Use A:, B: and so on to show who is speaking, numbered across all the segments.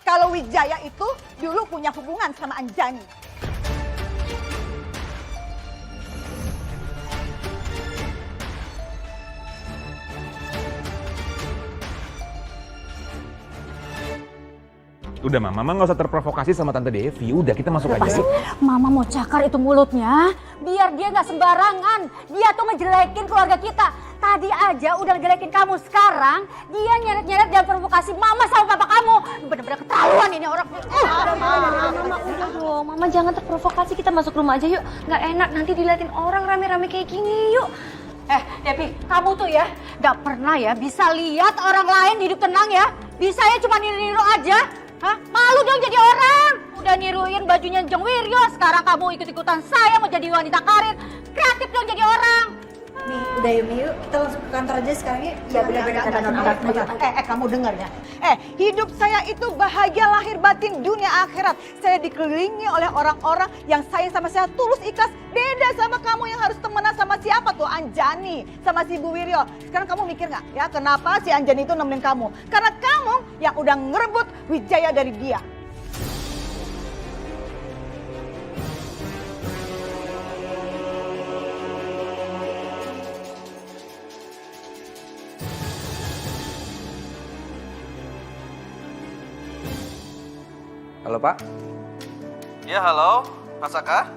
A: kalau Wijaya itu dulu punya hubungan sama Anjani.
B: Udah Mama nggak usah terprovokasi sama Tante Devi. Udah kita masuk aja.
C: Mama mau cakar itu mulutnya, biar dia nggak sembarangan. Dia tuh ngejelekin keluarga kita. Tadi aja udah ngejelekin kamu, sekarang dia nyeret-nyeret dan provokasi Mama sama Papa kamu. Bener-bener keterlaluan ini orang.
D: Mama udah dong, Mama jangan terprovokasi, kita masuk rumah aja yuk. Nggak enak nanti diliatin orang rame-rame kayak gini, yuk.
C: Devi, kamu tuh ya nggak pernah ya bisa lihat orang lain hidup tenang ya. Bisa ya cuma niru-niru aja. Hah? Malu dong jadi orang. Udah niruin bajunya Jeng Wiryo, sekarang kamu ikut-ikutan saya mau jadi wanita karir. Kreatif dong jadi orang.
E: Mi, udah yuk Mi, yuk kita langsung ke kantor aja sekarang ya.
A: Iya benar-benar. Kamu dengar ya. Hidup saya itu bahagia lahir batin dunia akhirat. Saya dikelilingi oleh orang-orang yang sayang sama saya, tulus ikhlas. Beda sama kamu yang harus temenan sama siapa tuh, Anjani sama si Bu Wiryo. Sekarang kamu mikir nggak ya kenapa si Anjani itu nemenin kamu? Karena kamu yang udah ngerebut Wijaya dari dia.
F: Halo Pak.
G: Ya halo, Pak Saka.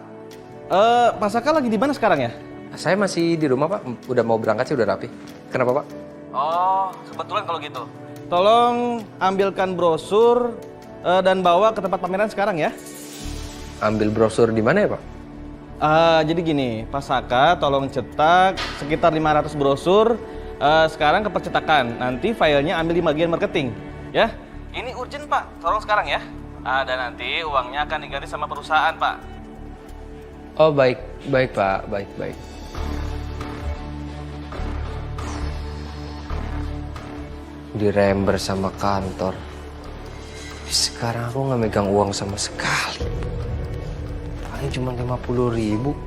F: Pak Saka lagi di mana sekarang ya?
G: Saya masih di rumah Pak, udah mau berangkat sih udah rapi. Kenapa Pak? Oh, kebetulan kalau gitu.
F: Tolong ambilkan brosur dan bawa ke tempat pameran sekarang ya.
G: Ambil brosur di mana ya Pak?
F: Jadi gini, Pak Saka tolong cetak sekitar 500 brosur sekarang ke percetakan. Nanti filenya ambil di bagian marketing, ya.
G: Ini urgent Pak, tolong sekarang ya. Dan nanti uangnya akan diganti sama perusahaan Pak. Oh baik Pak, baik. Dirember sama kantor. Sekarang aku nggak megang uang sama sekali. Paling cuma 50.000.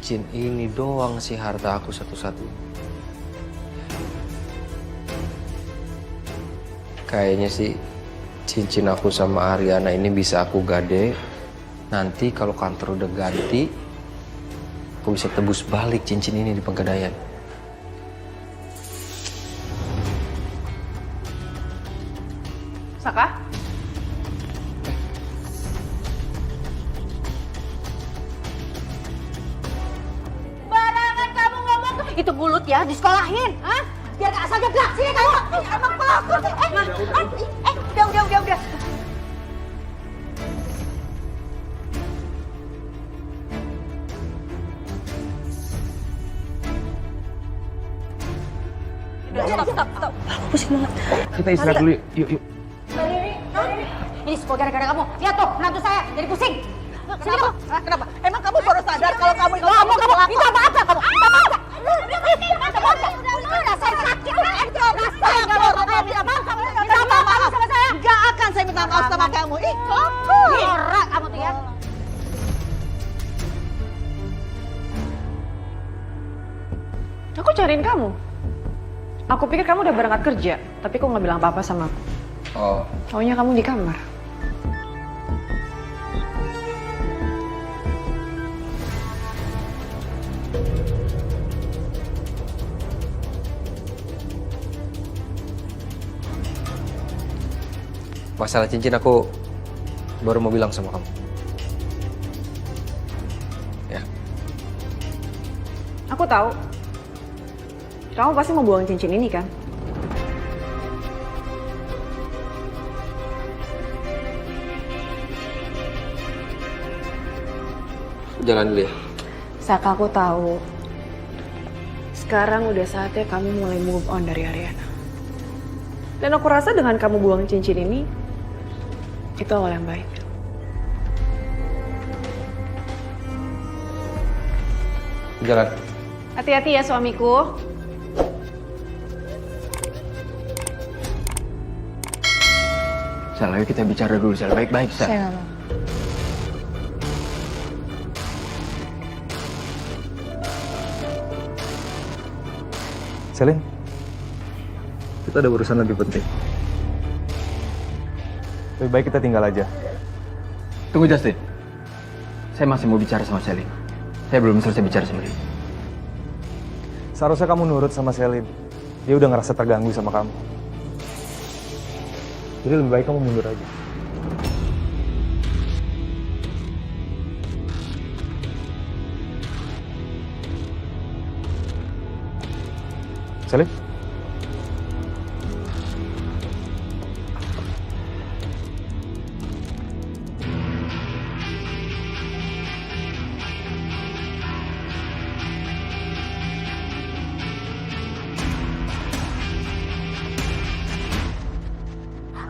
G: Cincin ini doang sih harta aku satu-satunya. Kayaknya sih cincin aku sama Ariana ini bisa aku gade. Nanti kalau kantor udah ganti, aku bisa tebus balik cincin ini di Pegadaian.
D: Saka?
C: Barangan kamu ngomong itu mulut ya disekolahin, hah? Biar gak asal jeblak sini kamu. Emang pelaku sih. Udah. Stop.
D: Aku pusing banget.
B: Kita istirahat dulu yuk.
C: Ini semua gara-gara kamu. Lihat tuh, menantu saya jadi pusing. Sini kamu.
A: Kenapa? Emang kamu baru sadar kalau kamu itu
C: Kamu minta maaf kamu. Minta maaf. Sama saya.
A: Gak akan saya minta maaf sama kamu. Ih,
C: Norak kamu tuh ya.
D: Aku cariin kamu. Aku pikir kamu udah berangkat kerja, tapi kok nggak bilang apa-apa sama aku.
G: Oh,
D: Taunya kamu di kamar.
G: masalah cincin aku baru mau bilang sama kamu. Ya.
D: Aku tahu. Kamu pasti mau buang cincin ini kan?
G: Jalan dulu ya.
D: Saka, aku tahu. Sekarang udah saatnya kamu mulai move on dari Ariana. Dan aku rasa dengan kamu buang cincin ini, itu awal yang baik.
G: Jalan.
D: Hati-hati ya suamiku.
G: Sel, ayo kita bicara dulu, Sel. Baik-baik, Sel.
D: Saya nggak mau.
B: Selin, kita ada urusan lebih penting. Lebih baik kita tinggal aja.
G: Tunggu, Justin. Saya masih mau bicara sama Selin. Saya belum selesai bicara sama dia.
B: Seharusnya kamu nurut sama Selin. Dia udah ngerasa terganggu sama kamu. Jadi lebih baik kamu mundur aja. Selin?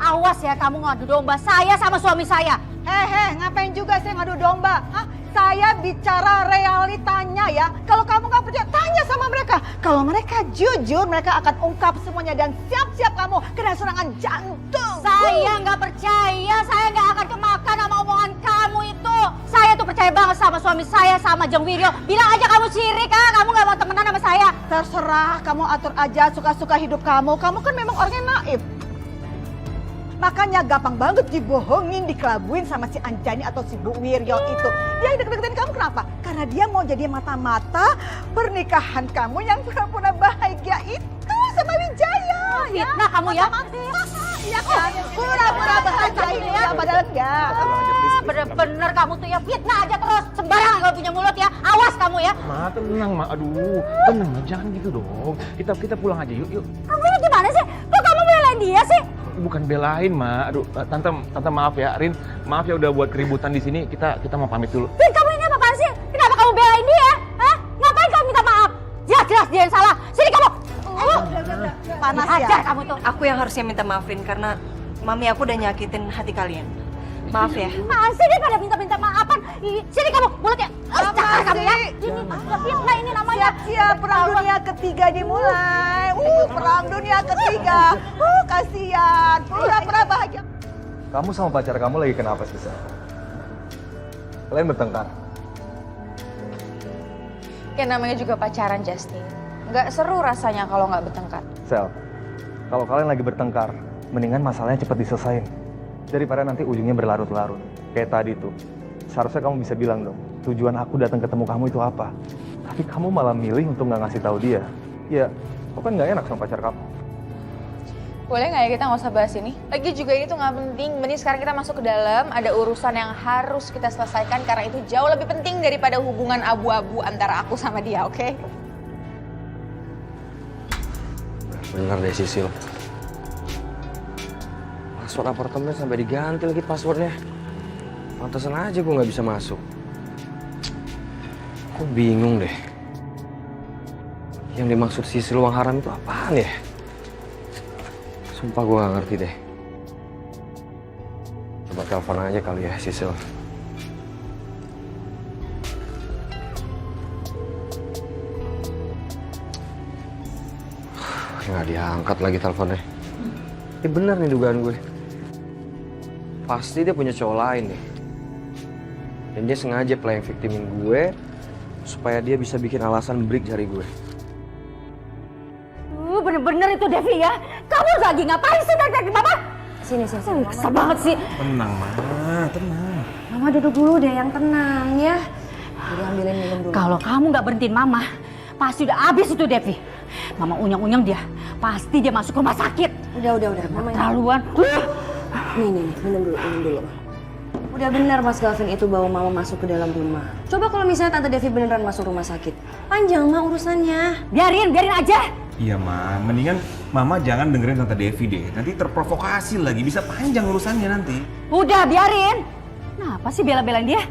C: Awas ya kamu ngadu domba saya sama suami saya.
A: Ngapain juga saya ngadu domba? Hah? Saya bicara realitanya ya. Kalau kamu nggak percaya, tanya sama mereka. Kalau mereka jujur, mereka akan ungkap semuanya dan siap-siap kamu kena serangan jantung.
C: Saya nggak percaya, saya nggak akan kemakan sama omongan kamu itu. Saya tuh percaya banget sama suami saya, sama Jeng Wiryo. Bilang aja kamu sirik, kamu nggak mau temenan sama saya.
A: Terserah, kamu atur aja suka-suka hidup kamu. Kamu kan memang orang yang naif. Makanya gampang banget dibohongin, dikelabuin sama si Anjani atau si Bu Wiryo itu. Dia deket-deketin kamu kenapa? Karena dia mau jadi mata-mata pernikahan kamu yang pura-pura bahagia itu sama Wijaya.
C: Fitnah kamu ya.
A: Iya kan? Pura-pura bahagia ini ya, padahal enggak.
C: Bener-bener kamu tuh ya fitnah aja terus. Sembarangan kalau punya mulut ya. Awas kamu ya.
B: Ma, tenang, Ma. Aduh, tenang, Ma. Jangan gitu dong. Kita pulang aja, yuk.
C: Kamu ini gimana sih? Kok kamu belain dia sih?
B: Bukan belain, Ma. Aduh, tante maaf ya, Rin. Maaf ya udah buat keributan di sini. Kita mau pamit dulu.
C: Fin, kamu ini apaan sih? Kenapa kamu belain dia? Hah? Ngapain kamu minta maaf? Jelas-jelas dia yang salah. Sini kamu.
A: Panas ya.
C: Ajar kamu tuh.
D: Aku yang harusnya minta maafin karena mami aku udah nyakitin hati kalian. Maaf ya.
C: Apaan sih dia pada minta maafan? Sini kamu, mulutnya. Cakar kamu ya. Ini fitnah ini namanya.
A: Siap-siap, perang dunia ketiga dimulai. Perang dunia ketiga. Kasihan. Pura-pura bahagia.
B: Kamu sama pacar kamu lagi kenapa sih, Sel? Kalian bertengkar?
D: Ya namanya juga pacaran, Justin. Nggak seru rasanya kalau nggak bertengkar.
B: Sel, kalau kalian lagi bertengkar, mendingan masalahnya cepat diselesain. Daripada nanti ujungnya berlarut-larut. Kayak tadi tuh. Seharusnya kamu bisa bilang dong, tujuan aku datang ketemu kamu itu apa. Tapi kamu malah milih untuk nggak ngasih tahu dia. Ya, kok kan nggak enak sama pacar kamu.
D: Boleh nggak ya kita nggak usah bahas ini? Lagi juga ini tuh nggak penting. Mending sekarang kita masuk ke dalam. Ada urusan yang harus kita selesaikan karena itu jauh lebih penting daripada hubungan abu-abu antara aku sama dia, oke?
G: Bener deh, Sisil. Password apartemen sampai diganti lagi passwordnya. Pantesan aja gue nggak bisa masuk. Kok bingung deh. Yang dimaksud Sisil uang haram itu apaan ya? Sumpah gue gak ngerti deh. Coba telepon aja kali ya, Sisil. Nggak diangkat lagi teleponnya. Ini bener nih dugaan gue. Pasti dia punya cowok lain nih. Dan dia sengaja playing victimin gue supaya dia bisa bikin alasan break jari gue.
C: Bener-bener itu Devi ya. Kamu lagi ngapain sih dari Mama?
D: Sini.
C: Kesel banget sih.
B: Tenang, Ma. Tenang.
D: Mama duduk dulu deh yang tenang ya. Jadi ambilin minum dulu.
C: Kalau kamu nggak berhentiin Mama, pasti udah habis itu Devi. Mama unyang-unyang dia. Pasti dia masuk rumah sakit.
D: Udah. Mama
C: Terlaluan.
D: Nih, minum dulu. Udah benar Mas Gavin itu bawa Mama masuk ke dalam rumah. Coba kalau misalnya Tante Devi beneran masuk rumah sakit. Panjang mah urusannya.
C: Biarin aja.
H: Iya, Ma. Mendingan Mama jangan dengerin Tante Devi deh. Nanti terprovokasi lagi. Bisa panjang urusannya nanti.
C: Udah biarin. Kenapa sih bela-belain dia?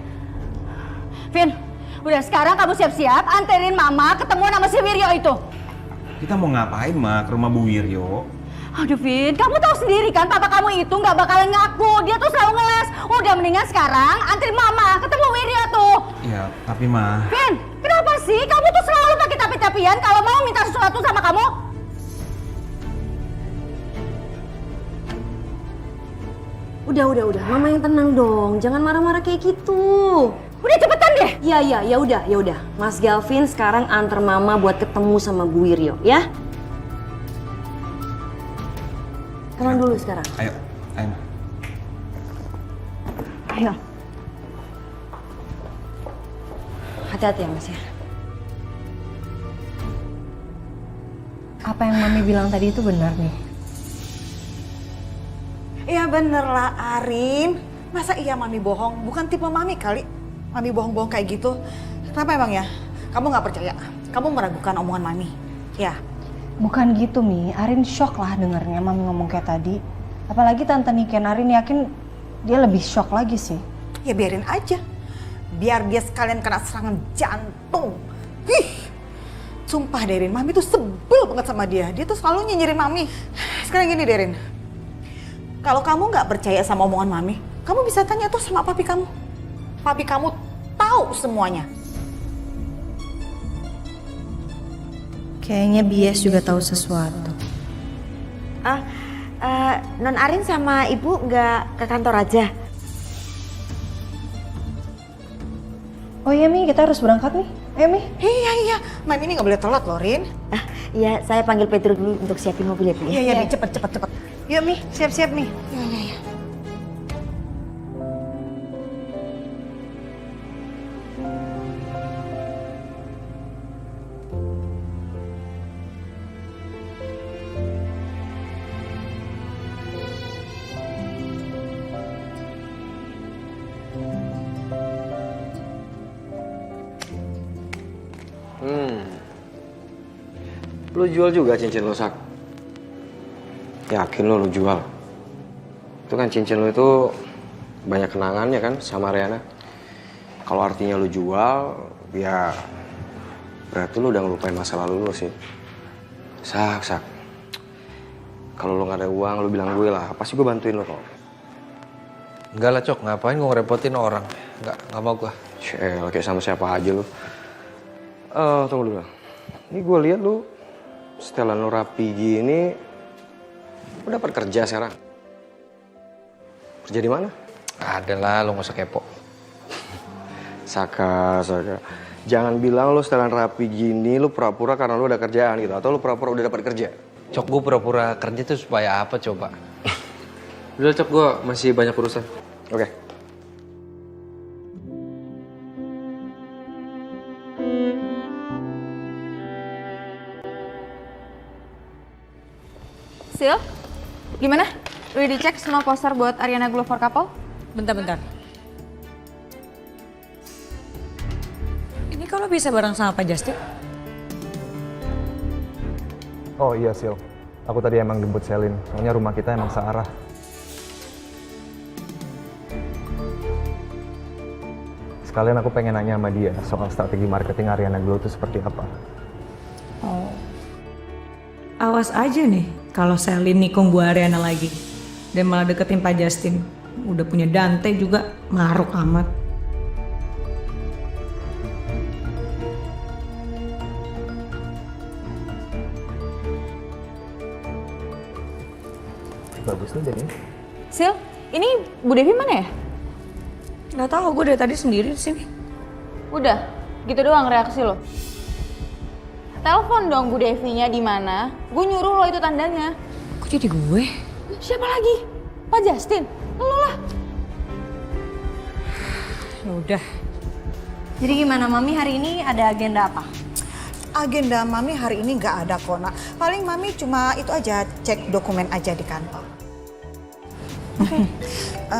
C: Vin, udah sekarang kamu siap-siap anterin Mama ketemu sama si Wiryo itu.
H: Kita mau ngapain, Ma? Ke rumah Bu Wiryo?
C: Aduh Vin, kamu tahu sendiri kan papa kamu itu nggak bakalan ngaku. Dia tuh selalu ngeles. Udah mendingan sekarang anterin Mama ketemu Wiryo tuh.
H: Ya, tapi Ma...
C: Vin, kenapa sih kamu tuh selalu pakai tapi-tapian kalau mau minta sesuatu sama kamu?
I: Udah. Mama yang tenang dong. Jangan marah-marah kayak gitu.
C: Udah cepetan deh.
I: Iya, ya udah. Mas Galvin sekarang antar Mama buat ketemu sama Bu Wiryo, ya. Tenang dulu sekarang.
H: Ayo.
A: Ayo.
I: Hati-hati ya, Mas ya. Apa yang Mami bilang tadi itu benar nih.
A: Iya bener lah Arin. Masa iya Mami bohong? Bukan tipe Mami kali. Mami bohong-bohong kayak gitu. Kenapa emang ya? Kamu gak percaya? Kamu meragukan omongan Mami? Ya.
I: Bukan gitu, Mi. Arin shock lah dengarnya Mami ngomong kayak tadi. Apalagi Tante Niken, Arin yakin dia lebih shock lagi sih.
A: Ya biarin aja. Biar dia sekalian kena serangan jantung. Sumpah Derin, Mami tuh sebel banget sama dia. Dia tuh selalu nyinyirin Mami. Sekarang gini Derin. Kalau kamu nggak percaya sama omongan Mami, kamu bisa tanya tuh sama papi kamu. Papi kamu tahu semuanya.
E: Kayaknya Bias juga tahu sesuatu.
J: Non Arin sama ibu nggak ke kantor aja?
I: Oh iya, Mi, kita harus berangkat nih. Ayo, Mi.
A: Iya. Mami ini nggak boleh telat loh, Rin.
J: Iya, saya panggil Pedro dulu untuk siapin mobil ya, Bu.
A: Iya, cepet.
E: Yuk Mi, siap-siap nih.
A: Iya.
G: Lu jual juga cincin lu, Sak? Yakin lu jual? Itu kan cincin lu itu banyak kenangannya kan sama Ariana. Kalau artinya lu jual, ya berarti lu udah ngelupain masa lalu lu sih. Sak. Kalau lu nggak ada uang, lu bilang gue lah. Pasti gue bantuin lu kok.
K: Enggak lah, Cok. Ngapain gue ngerepotin orang? Nggak mau gue.
G: Kayak sama siapa aja lu. Tunggu dulu. Ini gue lihat lu setelan lu rapi gini, lu dapat kerja sekarang. Kerja di mana?
K: Ada lah, lu nggak usah kepo.
G: Saka. Jangan bilang lu setelan rapi gini, lu pura-pura karena lu ada kerjaan gitu. Atau lu pura-pura udah dapat kerja.
K: Cok, gue pura-pura kerja tuh supaya apa coba?
G: Udah, Cok, gue masih banyak urusan. Oke.
D: Sil, gimana? Udah dicek semua poster buat Ariana Glow for Couple?
E: Bentar. Ini kalau bisa bareng sama Pak Justin?
B: Oh iya, Sil. Aku tadi emang jemput Selin. Soalnya rumah kita emang searah. Sekalian aku pengen nanya sama dia soal strategi marketing Ariana Glow itu seperti apa.
E: Oh. Awas aja nih kalau Selin nikung Bu Ariana lagi. Dan malah deketin Pak Justin. Udah punya Dante juga, maruk amat.
B: Bagus nih jadi.
D: Sil, ini Bu Devi mana ya?
E: Nggak tahu, gue dari tadi sendiri di sini.
D: Udah, gitu doang reaksi lo. Telepon dong Bu Devi-nya di mana? Gue nyuruh lo itu tandanya.
E: Kok jadi gue?
D: Siapa lagi? Pak Justin? Lo lah.
E: Ya udah.
I: Jadi gimana, Mami, hari ini ada agenda apa?
A: Agenda Mami hari ini nggak ada kok, Nak. Paling Mami cuma itu aja, cek dokumen aja di kantor.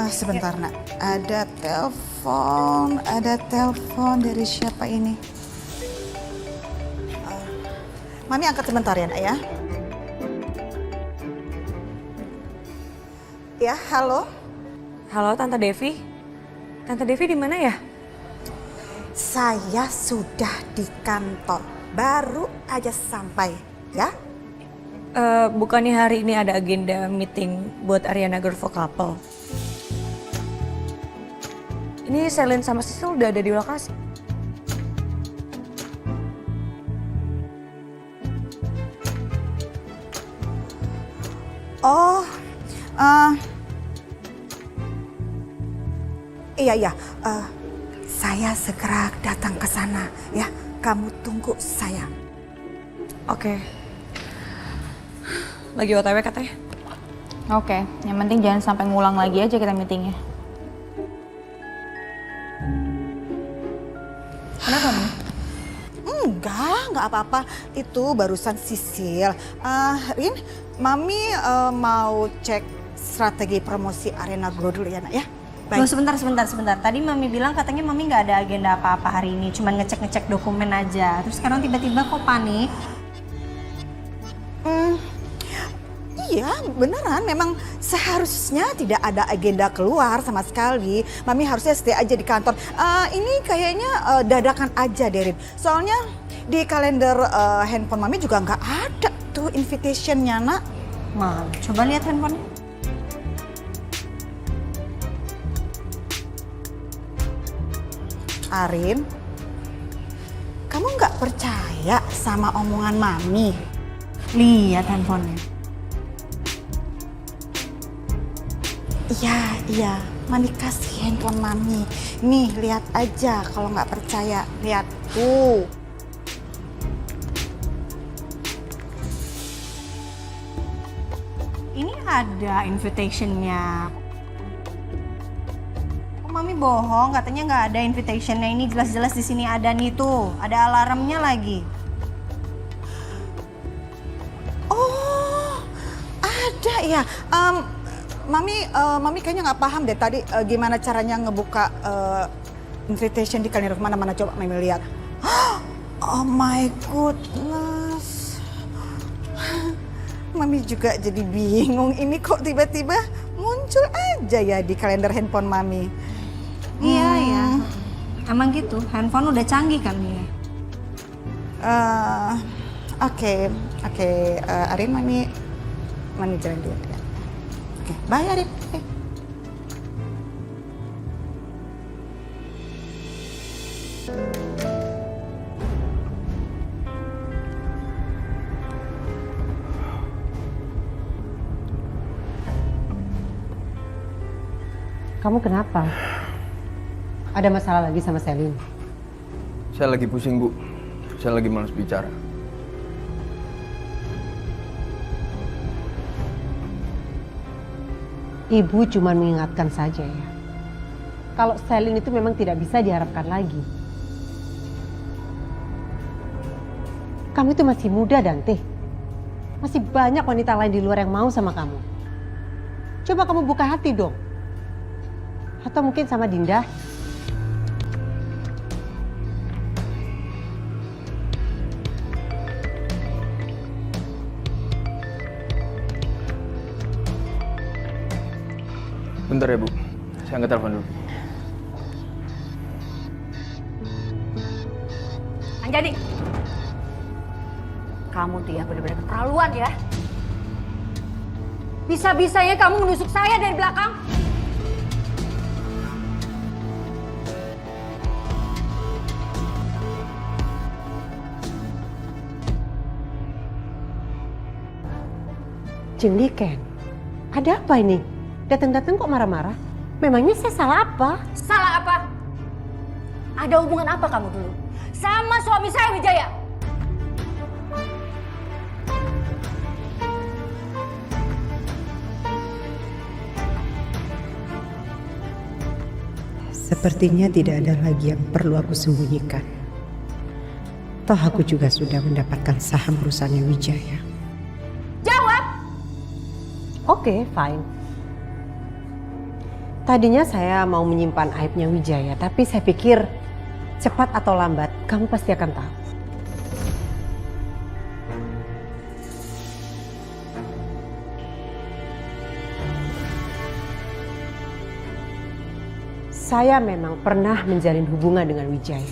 A: Sebentar, Nak. Ada telepon dari siapa ini? Mami angkat sebentar ya, Nak ya. Ya, halo.
E: Halo Tante Devi. Tante Devi di mana ya?
A: Saya sudah di kantor. Baru aja sampai, ya.
E: Bukannya hari ini ada agenda meeting buat Ariana Girl for Couple? Ini Selin sama Sisil udah ada di lokasi.
A: Oh, Iya. Saya segera datang ke sana ya. Kamu tunggu saya.
E: Oke. Lagi OTW katanya?
C: Oke, yang penting jangan sampai ngulang lagi aja kita meetingnya.
E: Kenapa nih?
A: Enggak apa-apa. Itu barusan Sisil. Rin, Mami mau cek strategi promosi Arena Glow dulu ya nak ya.
I: Loh, sebentar. Tadi Mami bilang katanya Mami nggak ada agenda apa-apa hari ini, cuman ngecek dokumen aja. Terus sekarang tiba-tiba kok panik?
A: Iya, beneran. Memang seharusnya tidak ada agenda keluar sama sekali. Mami harusnya stay aja di kantor. Ini kayaknya dadakan aja, Derin. Soalnya di kalender handphone Mami juga nggak ada tuh invitation-nya, nak.
I: Mam, coba lihat handphonenya.
A: Arin, kamu nggak percaya sama omongan Mami?
I: Lihat handphonenya.
A: Iya. Mami kasih handphone Mami. Nih, lihat aja kalau nggak percaya. Lihat tuh.
I: Ini ada invitationnya. Kok Mami bohong? Katanya nggak ada invitationnya. Ini jelas-jelas di sini ada nih tuh. Ada alarmnya lagi.
A: Oh, ada ya. Mami kayaknya nggak paham deh tadi gimana caranya ngebuka invitation di kalender mana-mana. Coba Mami lihat. Oh my goodness. Mami juga jadi bingung. Ini kok tiba-tiba muncul aja ya di kalender handphone Mami.
I: Iya, ya. Emang gitu, handphone udah canggih kan ya?
A: Oke. Arin, Mami jalan dulu ya. Oke, bye Arin.
L: Kamu kenapa? Ada masalah lagi sama Selin?
G: Saya lagi pusing, Bu. Saya lagi malas bicara.
L: Ibu cuma mengingatkan saja ya. Kalau Selin itu memang tidak bisa diharapkan lagi. Kamu itu masih muda, Dante. Masih banyak wanita lain di luar yang mau sama kamu. Coba kamu buka hati dong. Atau mungkin sama Dinda.
G: Bentar ya, Bu. Saya angkat telepon dulu.
C: Anjani, kamu tuh ya benar-benar keterlaluan ya. Bisa-bisanya kamu menusuk saya dari belakang.
L: Cimliken, ada apa ini? Datang-datang kok marah-marah? Memangnya saya salah apa?
C: Salah apa? Ada hubungan apa kamu dulu sama suami saya, Wijaya?
M: Sepertinya tidak ada lagi yang perlu aku sembunyikan. Toh aku juga sudah mendapatkan saham perusahaannya Wijaya.
C: Jawab!
L: Oke, fine. Tadinya saya mau menyimpan aibnya Wijaya, tapi saya pikir cepat atau lambat kamu pasti akan tahu. Saya memang pernah menjalin hubungan dengan Wijaya.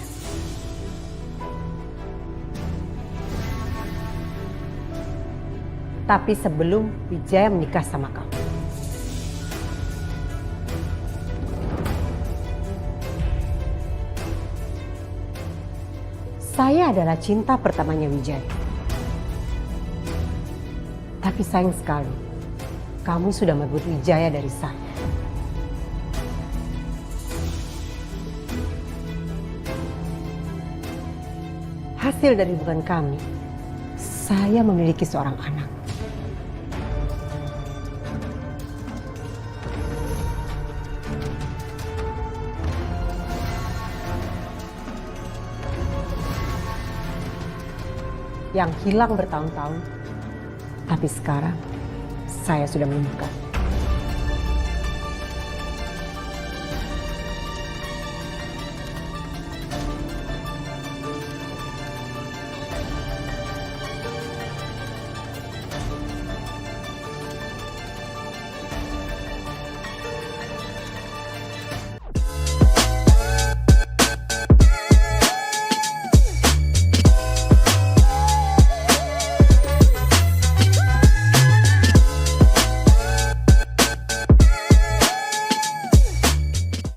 L: Tapi sebelum Wijaya menikah sama kamu. Saya adalah cinta pertamanya Wijaya. Tapi sayang sekali, kamu sudah merebut Wijaya dari saya. hasil dari hubungan kami, saya memiliki seorang anak. Yang hilang bertahun-tahun, tapi sekarang saya sudah menemukan.